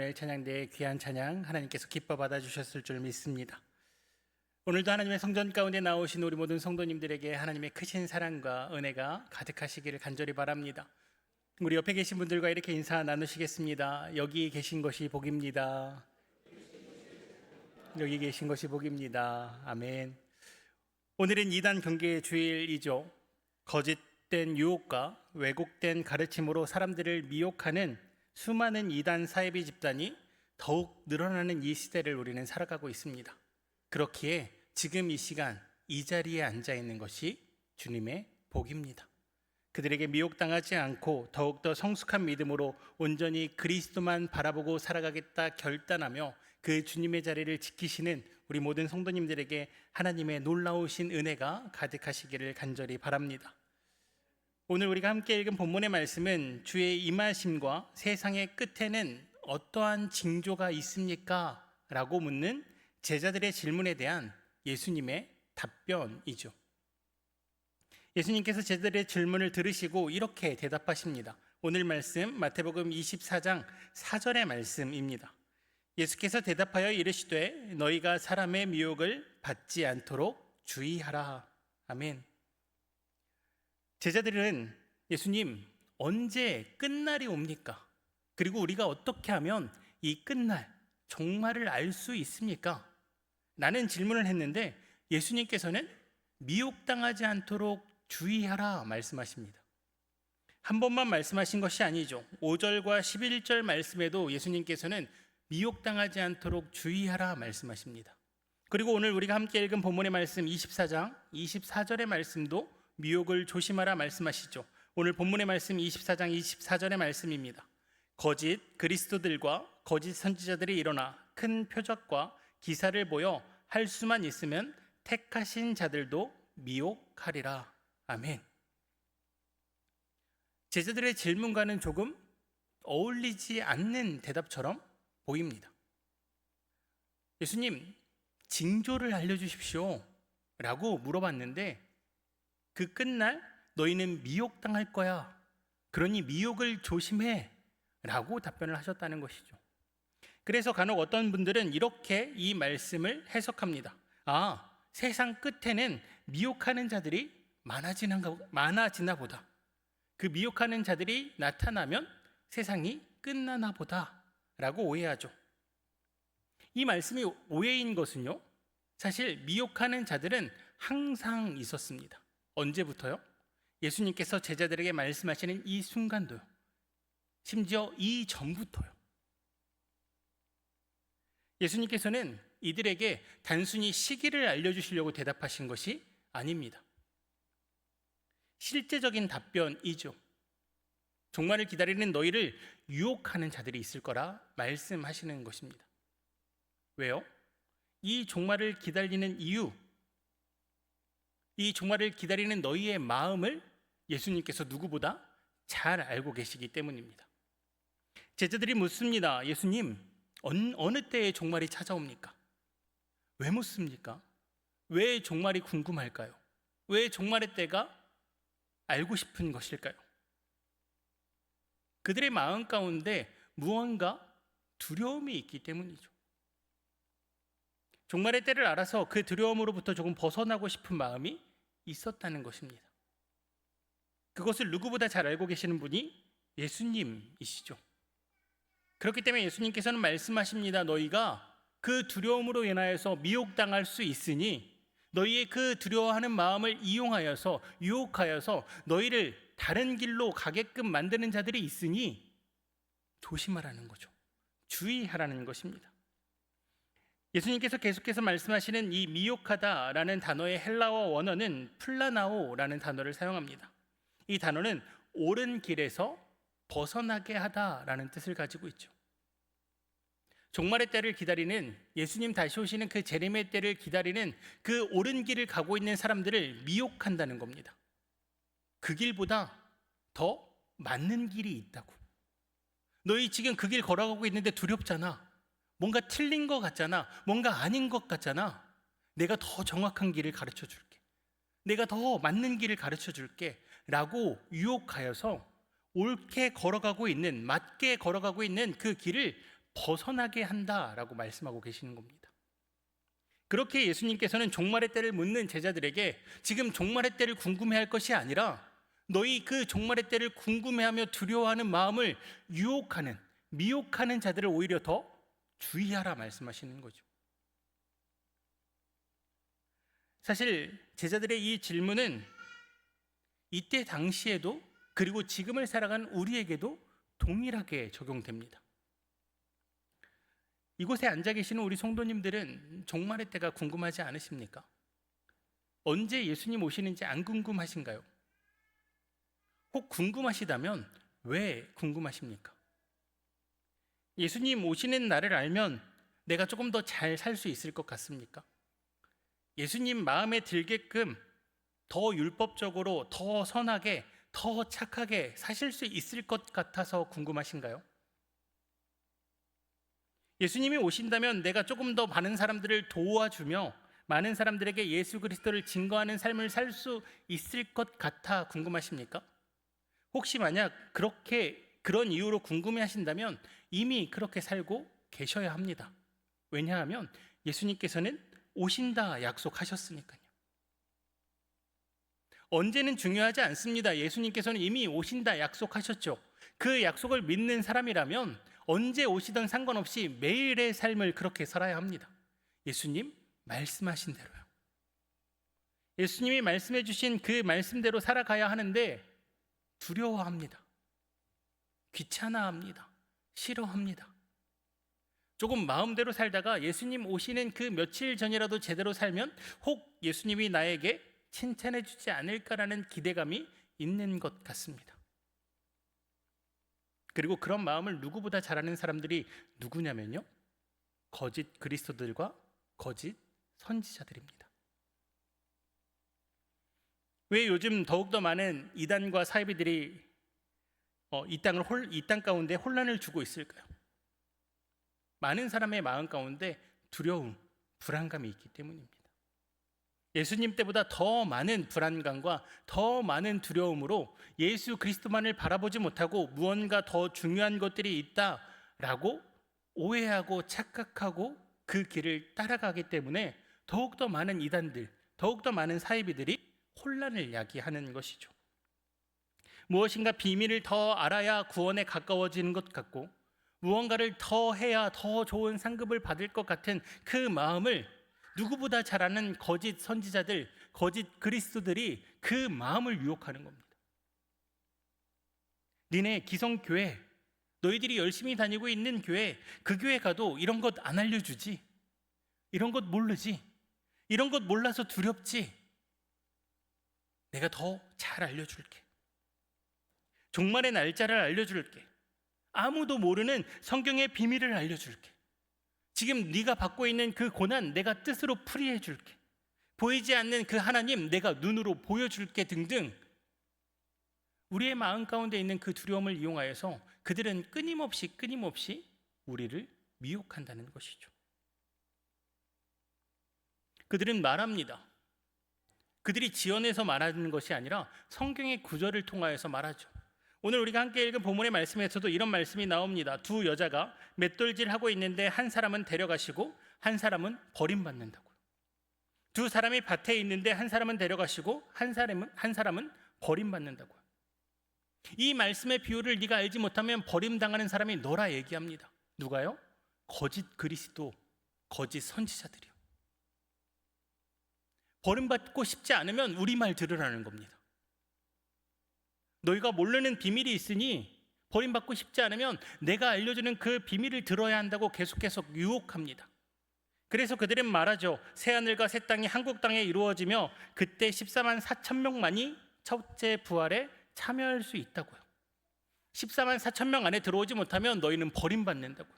임마누엘 찬양대의 귀한 찬양 하나님께서 기뻐 받아주셨을 줄 믿습니다. 오늘도 하나님의 성전 가운데 나오신 우리 모든 성도님들에게 하나님의 크신 사랑과 은혜가 가득하시기를 간절히 바랍니다. 우리 옆에 계신 분들과 이렇게 인사 나누시겠습니다. 여기 계신 것이 복입니다. 여기 계신 것이 복입니다. 아멘. 오늘은 이단 경계의 주일이죠. 거짓된 유혹과 왜곡된 가르침으로 사람들을 미혹하는 수많은 이단 사이비 집단이 더욱 늘어나는 이 시대를 우리는 살아가고 있습니다. 그렇기에 지금 이 시간 이 자리에 앉아 있는 것이 주님의 복입니다. 그들에게 미혹당하지 않고 더욱더 성숙한 믿음으로 온전히 그리스도만 바라보고 살아가겠다 결단하며 그 주님의 자리를 지키시는 우리 모든 성도님들에게 하나님의 놀라우신 은혜가 가득하시기를 간절히 바랍니다. 오늘 우리가 함께 읽은 본문의 말씀은 주의 임하심과 세상의 끝에는 어떠한 징조가 있습니까? 라고 묻는 제자들의 질문에 대한 예수님의 답변이죠. 예수님께서 제자들의 질문을 들으시고 이렇게 대답하십니다. 오늘 말씀 마태복음 24장 4절의 말씀입니다. 예수께서 대답하여 이르시되 너희가 사람의 미혹을 받지 않도록 주의하라. 아멘. 제자들은 예수님 언제 끝날이 옵니까? 그리고 우리가 어떻게 하면 이 끝날 종말을 알 수 있습니까? 라는 질문을 했는데 예수님께서는 미혹당하지 않도록 주의하라 말씀하십니다. 한 번만 말씀하신 것이 아니죠. 5절과 11절 말씀에도 예수님께서는 미혹당하지 않도록 주의하라 말씀하십니다. 그리고 오늘 우리가 함께 읽은 본문의 말씀 24장 24절의 말씀도 미혹을 조심하라 말씀하시죠. 오늘 본문의 말씀 24장 24절의 말씀입니다. 거짓 그리스도들과 거짓 선지자들이 일어나 큰 표적과 기사를 보여 할 수만 있으면 택하신 자들도 미혹하리라. 아멘. 제자들의 질문과는 조금 어울리지 않는 대답처럼 보입니다. 예수님, 징조를 알려주십시오 라고 물어봤는데 그 끝날 너희는 미혹당할 거야. 그러니 미혹을 조심해 라고 답변을 하셨다는 것이죠. 그래서 간혹 어떤 분들은 이렇게 이 말씀을 해석합니다. 세상 끝에는 미혹하는 자들이 많아지나 보다. 그 미혹하는 자들이 나타나면 세상이 끝나나 보다 라고 오해하죠. 이 말씀이 오해인 것은요, 사실 미혹하는 자들은 항상 있었습니다. 언제부터요? 예수님께서 제자들에게 말씀하시는 이 순간도요. 심지어 이 전부터요. 예수님께서는 이들에게 단순히 시기를 알려주시려고 대답하신 것이 아닙니다. 실제적인 답변이죠. 종말을 기다리는 너희를 유혹하는 자들이 있을 거라 말씀하시는 것입니다. 왜요? 이 종말을 기다리는 이유, 이 종말을 기다리는 너희의 마음을 예수님께서 누구보다 잘 알고 계시기 때문입니다. 제자들이 묻습니다. 예수님, 어느 때에 종말이 찾아옵니까? 왜 묻습니까? 왜 종말이 궁금할까요? 왜 종말의 때가 알고 싶은 것일까요? 그들의 마음 가운데 무언가 두려움이 있기 때문이죠. 종말의 때를 알아서 그 두려움으로부터 조금 벗어나고 싶은 마음이 있었다는 것입니다. 그것을 누구보다 잘 알고 계시는 분이 예수님이시죠. 그렇기 때문에 예수님께서는 말씀하십니다. 너희가 그 두려움으로 인하여서 미혹당할 수 있으니 너희의 그 두려워하는 마음을 이용하여서 유혹하여서 너희를 다른 길로 가게끔 만드는 자들이 있으니 조심하라는 거죠. 주의하라는 것입니다. 예수님께서 계속해서 말씀하시는 이 미혹하다라는 단어의 헬라어 원어는 플라나오라는 단어를 사용합니다. 이 단어는 옳은 길에서 벗어나게 하다라는 뜻을 가지고 있죠. 종말의 때를 기다리는, 예수님 다시 오시는 그 재림의 때를 기다리는 그 옳은 길을 가고 있는 사람들을 미혹한다는 겁니다. 그 길보다 더 맞는 길이 있다고. 너희 지금 그 길 걸어가고 있는데 두렵잖아. 뭔가 틀린 것 같잖아. 뭔가 아닌 것 같잖아. 내가 더 정확한 길을 가르쳐 줄게. 내가 더 맞는 길을 가르쳐 줄게 라고 유혹하여서 옳게 걸어가고 있는, 맞게 걸어가고 있는 그 길을 벗어나게 한다라고 말씀하고 계시는 겁니다. 그렇게 예수님께서는 종말의 때를 묻는 제자들에게 지금 종말의 때를 궁금해할 것이 아니라 너희 그 종말의 때를 궁금해하며 두려워하는 마음을 유혹하는, 미혹하는 자들을 오히려 더 주의하라 말씀하시는 거죠. 사실 제자들의 이 질문은 이때 당시에도 그리고 지금을 살아간 우리에게도 동일하게 적용됩니다. 이곳에 앉아 계시는 우리 성도님들은 종말의 때가 궁금하지 않으십니까? 언제 예수님 오시는지 안 궁금하신가요? 혹 궁금하시다면 왜 궁금하십니까? 예수님 오시는 날을 알면 내가 조금 더 잘 살 수 있을 것 같습니까? 예수님 마음에 들게끔 더 율법적으로, 더 선하게, 더 착하게 사실 수 있을 것 같아서 궁금하신가요? 예수님이 오신다면 내가 조금 더 많은 사람들을 도와주며 많은 사람들에게 예수 그리스도를 증거하는 삶을 살 수 있을 것 같아 궁금하십니까? 혹시 만약 그런 이유로 궁금해하신다면 이미 그렇게 살고 계셔야 합니다. 왜냐하면 예수님께서는 오신다 약속하셨으니까요. 언제는 중요하지 않습니다. 예수님께서는 이미 오신다 약속하셨죠. 그 약속을 믿는 사람이라면 언제 오시든 상관없이 매일의 삶을 그렇게 살아야 합니다. 예수님 말씀하신 대로요. 예수님이 말씀해 주신 그 말씀대로 살아가야 하는데 두려워합니다. 귀찮아합니다. 싫어합니다. 조금 마음대로 살다가 예수님 오시는 그 며칠 전이라도 제대로 살면 혹 예수님이 나에게 칭찬해 주지 않을까라는 기대감이 있는 것 같습니다. 그리고 그런 마음을 누구보다 잘 아는 사람들이 누구냐면요, 거짓 그리스도들과 거짓 선지자들입니다. 왜 요즘 더욱더 많은 이단과 사이비들이 이 땅 가운데 혼란을 주고 있을까요? 많은 사람의 마음 가운데 두려움, 불안감이 있기 때문입니다. 예수님 때보다 더 많은 불안감과 더 많은 두려움으로 예수 그리스도만을 바라보지 못하고 무언가 더 중요한 것들이 있다라고 오해하고 착각하고 그 길을 따라가기 때문에 더욱더 많은 이단들, 더욱더 많은 사이비들이 혼란을 야기하는 것이죠. 무엇인가 비밀을 더 알아야 구원에 가까워지는 것 같고 무언가를 더 해야 더 좋은 상급을 받을 것 같은 그 마음을 누구보다 잘 아는 거짓 선지자들, 거짓 그리스도들이 그 마음을 유혹하는 겁니다. 니네 기성교회, 너희들이 열심히 다니고 있는 교회, 그 교회 가도 이런 것 안 알려주지, 이런 것 모르지, 이런 것 몰라서 두렵지, 내가 더 잘 알려줄게, 종말의 날짜를 알려줄게, 아무도 모르는 성경의 비밀을 알려줄게, 지금 네가 받고 있는 그 고난 내가 뜻으로 풀이해 줄게, 보이지 않는 그 하나님 내가 눈으로 보여줄게 등등 우리의 마음 가운데 있는 그 두려움을 이용하여서 그들은 끊임없이 우리를 미혹한다는 것이죠. 그들은 말합니다. 그들이 지어내서 말하는 것이 아니라 성경의 구절을 통하여서 말하죠. 오늘 우리가 함께 읽은 본문의 말씀에서도 이런 말씀이 나옵니다. 두 여자가 맷돌질하고 있는데 한 사람은 데려가시고 한 사람은 버림받는다고요. 두 사람이 밭에 있는데 한 사람은 데려가시고 한 사람은 버림받는다고요. 이 말씀의 비유를 네가 알지 못하면 버림당하는 사람이 너라 얘기합니다. 누가요? 거짓 그리스도, 거짓 선지자들이요. 버림받고 싶지 않으면 우리 말 들으라는 겁니다. 너희가 모르는 비밀이 있으니 버림받고 싶지 않으면 내가 알려주는 그 비밀을 들어야 한다고 계속해서 유혹합니다. 그래서 그들은 말하죠. 새하늘과 새 땅이 한국 땅에 이루어지며 그때 14만 4천 명만이 첫째 부활에 참여할 수 있다고요. 14만 4천 명 안에 들어오지 못하면 너희는 버림받는다고요.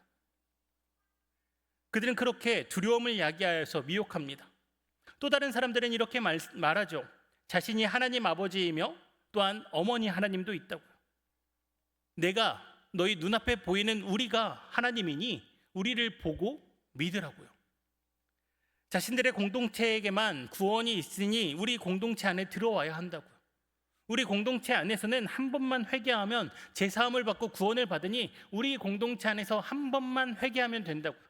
그들은 그렇게 두려움을 야기하여서 미혹합니다. 또 다른 사람들은 이렇게 말하죠. 자신이 하나님 아버지이며 또한 어머니 하나님도 있다고요. 내가 너희 눈앞에 보이는 우리가 하나님이니 우리를 보고 믿으라고요. 자신들의 공동체에게만 구원이 있으니 우리 공동체 안에 들어와야 한다고요. 우리 공동체 안에서는 한 번만 회개하면 제사함을 받고 구원을 받으니 우리 공동체 안에서 한 번만 회개하면 된다고요.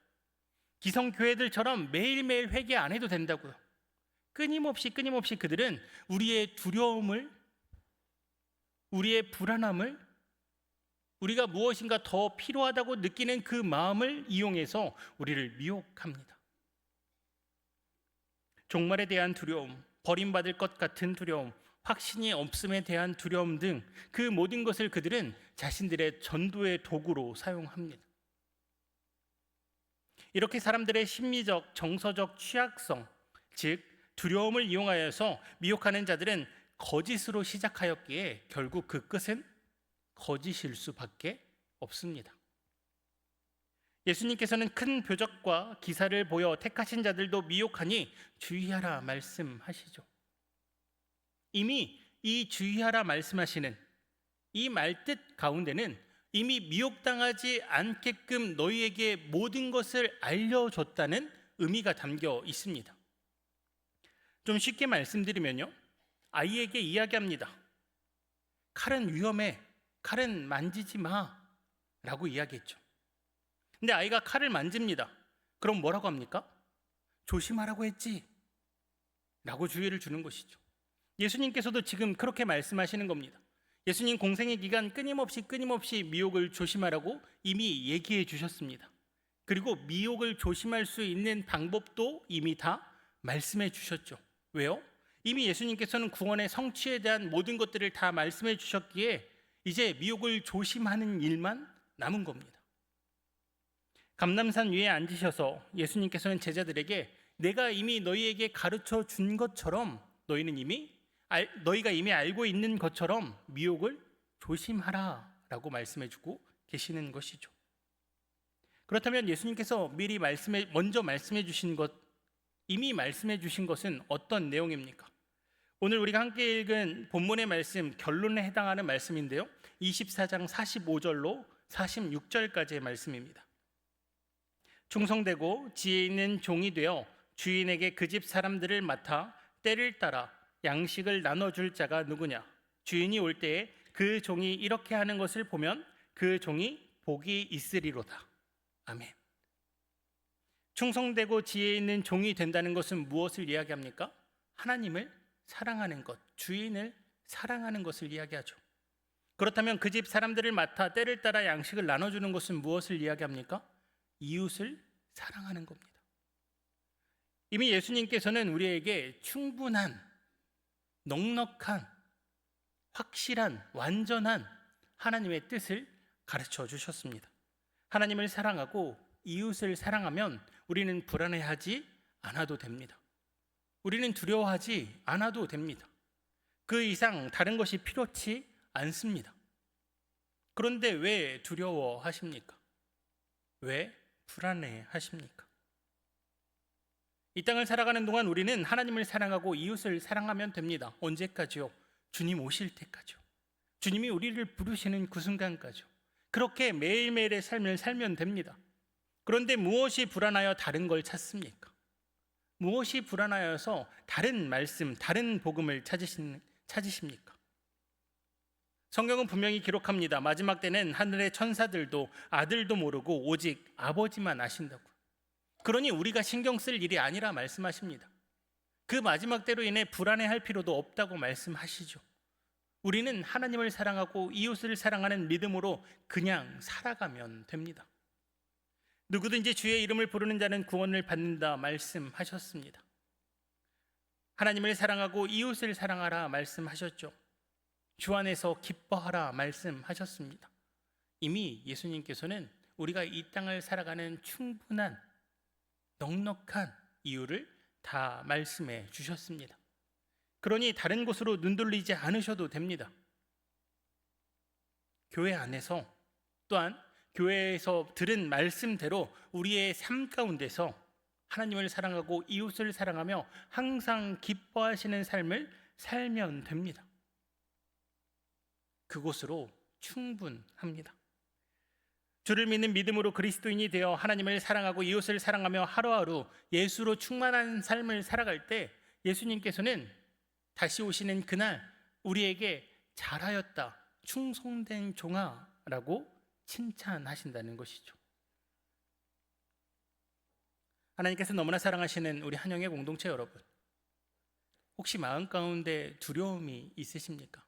기성교회들처럼 매일매일 회개 안 해도 된다고요. 끊임없이 그들은 우리의 두려움을, 우리의 불안함을, 우리가 무엇인가 더 필요하다고 느끼는 그 마음을 이용해서 우리를 미혹합니다. 종말에 대한 두려움, 버림받을 것 같은 두려움, 확신이 없음에 대한 두려움 등 그 모든 것을 그들은 자신들의 전도의 도구로 사용합니다. 이렇게 사람들의 심리적, 정서적 취약성, 즉 두려움을 이용하여서 미혹하는 자들은 거짓으로 시작하였기에 결국 그 끝은 거짓일 수밖에 없습니다. 예수님께서는 큰 표적과 기사를 보여 택하신 자들도 미혹하니 주의하라 말씀하시죠. 이미 이 주의하라 말씀하시는 이 말뜻 가운데는 이미 미혹당하지 않게끔 너희에게 모든 것을 알려줬다는 의미가 담겨 있습니다. 좀 쉽게 말씀드리면요, 아이에게 이야기합니다. 칼은 위험해, 칼은 만지지 마 라고 이야기했죠. 근데 아이가 칼을 만집니다. 그럼 뭐라고 합니까? 조심하라고 했지 라고 주의를 주는 것이죠. 예수님께서도 지금 그렇게 말씀하시는 겁니다. 예수님 공생의 기간 끊임없이 미혹을 조심하라고 이미 얘기해 주셨습니다. 그리고 미혹을 조심할 수 있는 방법도 이미 다 말씀해 주셨죠. 왜요? 이미 예수님께서는 구원의 성취에 대한 모든 것들을 다 말씀해 주셨기에 이제 미혹을 조심하는 일만 남은 겁니다. 감람산 위에 앉으셔서 예수님께서는 제자들에게 내가 이미 너희에게 가르쳐 준 것처럼 너희가 이미 알고 있는 것처럼 미혹을 조심하라 라고 말씀해 주고 계시는 것이죠. 그렇다면 예수님께서 먼저 말씀해 주신 것, 이미 말씀해 주신 것은 어떤 내용입니까? 오늘 우리가 함께 읽은 본문의 말씀, 결론에 해당하는 말씀인데요, 24장 45절로 46절까지의 말씀입니다. 충성되고 지혜 있는 종이 되어 주인에게 그 집 사람들을 맡아 때를 따라 양식을 나눠줄 자가 누구냐? 주인이 올 때에 그 종이 이렇게 하는 것을 보면 그 종이 복이 있으리로다. 아멘. 충성되고 지혜 있는 종이 된다는 것은 무엇을 이야기합니까? 하나님을 사랑하는 것, 주인을 사랑하는 것을 이야기하죠. 그렇다면 그 집 사람들을 맡아 때를 따라 양식을 나눠주는 것은 무엇을 이야기합니까? 이웃을 사랑하는 겁니다. 이미 예수님께서는 우리에게 충분한, 넉넉한, 확실한, 완전한 하나님의 뜻을 가르쳐 주셨습니다. 하나님을 사랑하고 이웃을 사랑하면 우리는 불안해하지 않아도 됩니다. 우리는 두려워하지 않아도 됩니다. 그 이상 다른 것이 필요치 않습니다. 그런데 왜 두려워하십니까? 왜 불안해하십니까? 이 땅을 살아가는 동안 우리는 하나님을 사랑하고 이웃을 사랑하면 됩니다. 언제까지요? 주님 오실 때까지요. 주님이 우리를 부르시는 그 순간까지요. 그렇게 매일매일의 삶을 살면 됩니다. 그런데 무엇이 불안하여 다른 걸 찾습니까? 무엇이 불안하여서 다른 말씀, 다른 복음을 찾으십니까? 성경은 분명히 기록합니다. 마지막 때는 하늘의 천사들도 아들도 모르고 오직 아버지만 아신다고. 그러니 우리가 신경 쓸 일이 아니라 말씀하십니다. 그 마지막 때로 인해 불안해할 필요도 없다고 말씀하시죠. 우리는 하나님을 사랑하고 이웃을 사랑하는 믿음으로 그냥 살아가면 됩니다. 누구든지 주의 이름을 부르는 자는 구원을 받는다 말씀하셨습니다. 하나님을 사랑하고 이웃을 사랑하라 말씀하셨죠. 주 안에서 기뻐하라 말씀하셨습니다. 이미 예수님께서는 우리가 이 땅을 살아가는 충분한, 넉넉한 이유를 다 말씀해 주셨습니다. 그러니 다른 곳으로 눈돌리지 않으셔도 됩니다. 교회 안에서 또한 교회에서 들은 말씀대로 우리의 삶 가운데서 하나님을 사랑하고 이웃을 사랑하며 항상 기뻐하시는 삶을 살면 됩니다. 그곳으로 충분합니다. 주를 믿는 믿음으로 그리스도인이 되어 하나님을 사랑하고 이웃을 사랑하며 하루하루 예수로 충만한 삶을 살아갈 때 예수님께서는 다시 오시는 그날 우리에게 잘하였다, 충성된 종아라고 칭찬하신다는 것이죠. 하나님께서 너무나 사랑하시는 우리 한영의 공동체 여러분, 혹시 마음 가운데 두려움이 있으십니까?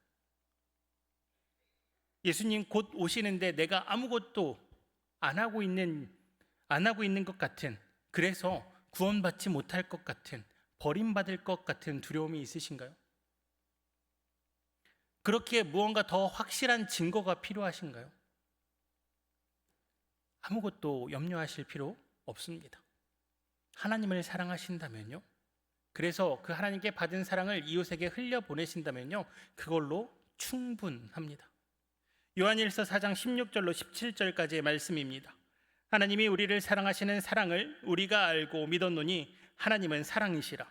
예수님 곧 오시는데 내가 아무것도 안 하고 있는 것 같은, 그래서 구원받지 못할 것 같은, 버림받을 것 같은 두려움이 있으신가요? 그렇기에 무언가 더 확실한 증거가 필요하신가요? 아무것도 염려하실 필요 없습니다. 하나님을 사랑하신다면요, 그래서 그 하나님께 받은 사랑을 이웃에게 흘려보내신다면요, 그걸로 충분합니다. 요한일서 4장 16절로 17절까지의 말씀입니다. 하나님이 우리를 사랑하시는 사랑을 우리가 알고 믿었노니 하나님은 사랑이시라.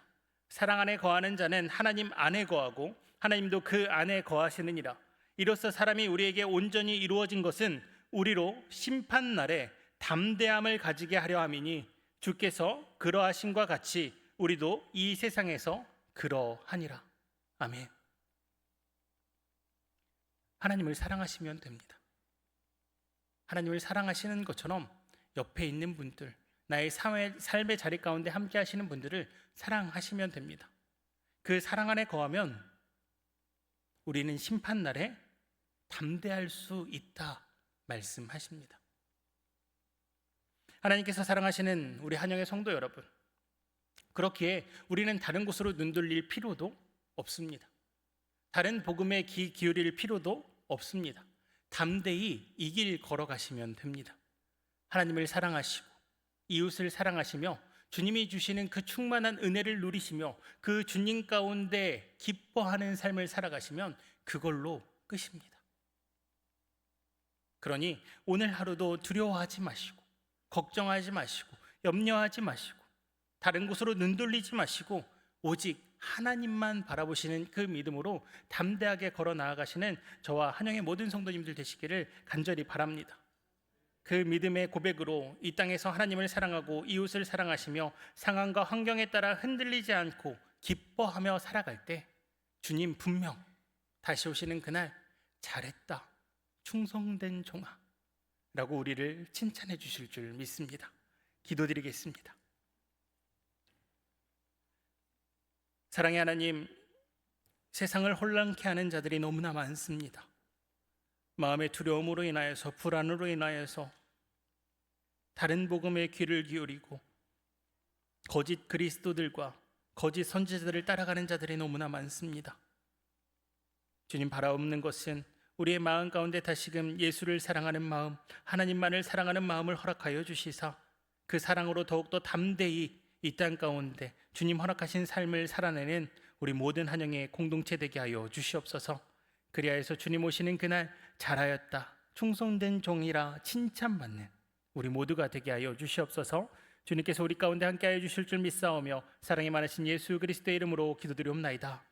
사랑 안에 거하는 자는 하나님 안에 거하고 하나님도 그 안에 거하시느니라. 이로써 사람이 우리에게 온전히 이루어진 것은 우리로 심판날에 담대함을 가지게 하려 함이니 주께서 그러하심과 같이 우리도 이 세상에서 그러하니라. 아멘. 하나님을 사랑하시면 됩니다. 하나님을 사랑하시는 것처럼 옆에 있는 분들, 나의 삶의 자리 가운데 함께 하시는 분들을 사랑하시면 됩니다. 그 사랑 안에 거하면 우리는 심판날에 담대할 수 있다 말씀하십니다. 하나님께서 사랑하시는 우리 한영의 성도 여러분, 그렇기에 우리는 다른 곳으로 눈 돌릴 필요도 없습니다. 다른 복음에 귀 기울일 필요도 없습니다. 담대히 이 길 걸어가시면 됩니다. 하나님을 사랑하시고 이웃을 사랑하시며 주님이 주시는 그 충만한 은혜를 누리시며 그 주님 가운데 기뻐하는 삶을 살아가시면 그걸로 끝입니다. 그러니 오늘 하루도 두려워하지 마시고 걱정하지 마시고 염려하지 마시고 다른 곳으로 눈 돌리지 마시고 오직 하나님만 바라보시는 그 믿음으로 담대하게 걸어 나아가시는 저와 한영의 모든 성도님들 되시기를 간절히 바랍니다. 그 믿음의 고백으로 이 땅에서 하나님을 사랑하고 이웃을 사랑하시며 상황과 환경에 따라 흔들리지 않고 기뻐하며 살아갈 때 주님 분명 다시 오시는 그날 잘했다, 충성된 종아 라고 우리를 칭찬해 주실 줄 믿습니다. 기도드리겠습니다. 사랑의 하나님, 세상을 혼란케 하는 자들이 너무나 많습니다. 마음의 두려움으로 인하여서, 불안으로 인하여서 다른 복음에 귀를 기울이고 거짓 그리스도들과 거짓 선지자들을 따라가는 자들이 너무나 많습니다. 주님, 바라옵는 것은 우리의 마음 가운데 다시금 예수를 사랑하는 마음, 하나님만을 사랑하는 마음을 허락하여 주시사 그 사랑으로 더욱더 담대히 이 땅 가운데 주님 허락하신 삶을 살아내는 우리 모든 한영의 공동체 되게 하여 주시옵소서. 그리하여서 주님 오시는 그날 잘하였다, 충성된 종이라 칭찬받는 우리 모두가 되게 하여 주시옵소서. 주님께서 우리 가운데 함께하여 주실 줄 믿사오며 사랑이 많으신 예수 그리스도의 이름으로 기도드리옵나이다.